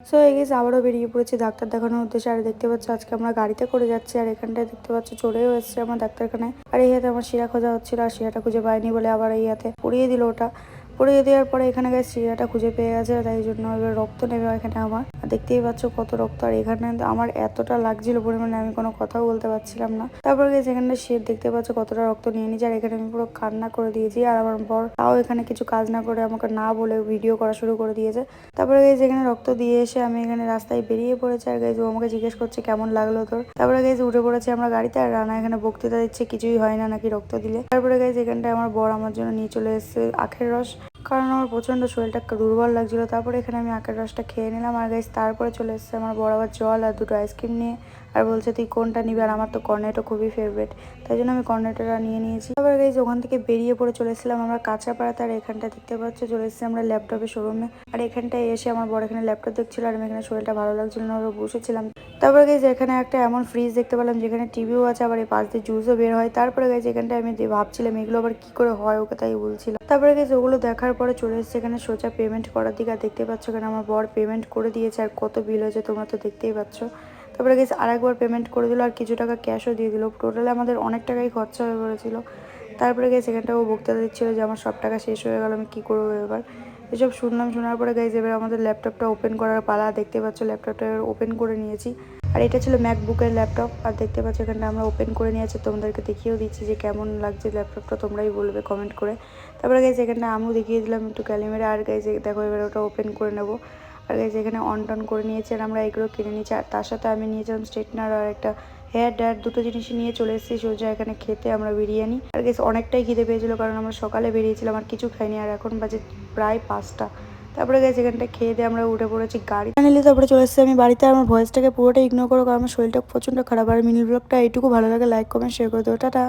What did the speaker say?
So এই গেছে আবারও বেরিয়ে পড়েছি ডাক্তার দেখানোর উদ্দেশ্যে। আর দেখতে পাচ্ছ আজকে আমরা গাড়িতে করে যাচ্ছি, আর এখানটায় দেখতে পাচ্ছ চলেও এসছে আমার ডাক্তারখানায়। আর এই হাতে আমার শিরা খোঁজা হচ্ছিল, আর শিরাটা খুঁজে পাইনি বলে আবার এই হাতে পুড়িয়ে দিল ওটা। পুড়িয়ে দেওয়ার পরে এখানে গেছে শিরাটা খুঁজে পেয়ে গেছে, তাই জন্য এবার রক্ত নেবে এখানে আমার। আর দেখতেই পাচ্ছ কত রক্ত, আর এখানে আমার এতটা লাগছিল পরিমাণে আমি কোনো কথাও বলতে পারছিলাম না। তারপরে গেছে এখানে শির দেখতে পাচ্ছ কতটা রক্ত নিয়ে নিয়েছে, আর এখানে আমি পুরো কান্না করে দিয়েছি। আর আমার বর তাও এখানে কিছু কাজ না করে আমাকে না বলে ভিডিও করা শুরু করে দিয়েছে। তারপরে গেছে এখানে রক্ত দিয়ে এসে আমি এখানে রাস্তায় বেরিয়ে পড়েছি, আর গাইজ ও আমাকে জিজ্ঞেস করছে কেমন লাগলো তোর। তারপরে গাইজ উঠে পড়েছে আমরা গাড়িতে, আর রানা এখানে বক্তৃতা দিচ্ছে কিছুই হয় না নাকি রক্ত দিলে। তারপরে গাইজ এখানটায় আমার বর আমার জন্য নিয়ে চলে এসেছে আখের রস, কারণ আমার প্রচন্ড শরীরটা দুর্বল লাগছিল। তারপরে এখানে আমি আখের রসটা খেয়ে নিলাম, আর গাইজ তারপরে চলে এসেছে আমার বর আবার জল আর দুটো আইসক্রিম নিয়ে, আর বলছে তুই কোনটা নিবি, আর আমার তো কর্নেটো খুবই ফেভারিট, তাই জন্য আমি কর্নেটোটা নিয়ে নিয়েছি। তারপরে গাইজ ওখান থেকে বেরিয়ে পড়ে চলে এসেছিলাম আমরা কাঁচরাপাড়াতে। আর এখানটা দেখতে পাচ্ছ চলে এসেছি আমরা ল্যাপটপের শোরুমে, আর এখানটায় এসে আমার বড় এখানে ল্যাপটপ দেখছিল, আর আমি এখানে শরীরটা ভালো লাগছিল না বসেছিলাম। তারপরে গাইজ এখানে একটা এমন ফ্রিজ দেখতে পেলাম যেখানে টিভিও আছে, আবার এই পাশ দিয়ে জুসও বের হয়। তারপরে গাইজ এখানটায় আমি ভাবছিলাম এগুলো আবার কি করে হয়, ওকে তাই বলছিলাম। তারপরে গাইজ ওগুলো দেখার পরে চলে এসেছে এখানে সোজা পেমেন্ট করার দিকে, আর দেখতে পাচ্ছ এখানে আমার বর পেমেন্ট করে দিয়েছে, আর কত বিল হয়েছে তোমরা তো দেখতেই পাচ্ছ। তারপরে গেছে আরেকবার পেমেন্ট করে দিল, আর কিছু টাকা ক্যাশও দিয়ে দিল। টোটালে আমাদের অনেক টাকাই খরচা হয়ে পড়েছিল। তারপরে গেছে এখানটা ও বক্তৃতা দিচ্ছিল যে আমার সব টাকা শেষ হয়ে গেল, আমি কী করবো এবার। এসব শুনলাম, শোনার পরে গাইজ এবার আমাদের ল্যাপটপটা ওপেন করার পালা। দেখতে পাচ্ছ ল্যাপটপটা ওপেন করে নিয়েছি, আর এটা ছিল ম্যাকবুকের ল্যাপটপ। আর দেখতে পাচ্ছ এখানটা আমরা ওপেন করে নিয়েছি, তোমাদেরকে দেখিয়েও দিচ্ছি যে কেমন লাগছে ল্যাপটপটা, তোমরাই বলবে কমেন্ট করে। তারপরে গাইজ এখানটা আমিও দেখিয়ে দিলাম একটু ক্যালিমেরে। আর গাইজ দেখো এবার ওটা ওপেন করে নেবো। আর গাইজ এখানে অন টন করে নিয়েছি, আর আমরা এগুলো কিনে নিয়েছি। আর তার সাথে আমি নিয়েছিলাম স্ট্রেটনার আর একটা হেয়ার ড্রায়ার, দুটো জিনিসই নিয়ে চলে এসেছি সোজা এখানে খেতে আমরা বিরিয়ানি। আর গাইজ অনেকটাই খিদে পেয়েছিল, কারণ আমরা সকালে বেরিয়েছিলাম আর কিছু খাইনি, আর এখন বাজে প্রায় 5টা। তারপরে গেছে এখানটা খেয়ে দিয়ে আমরা উঠে পড়েছি গাড়ি নিলে। তারপরে চলে এসেছি আমি বাড়িতে। আমার ভয়েসটাকে পুরোটা ইগনোর করো, কারণ আমার শরীরটা প্রচণ্ড খারাপ। আর মিনি ব্লগটা এইটুকু ভালো লাগে লাইক কমেন্ট শেয়ার করে দেবো। টাটা।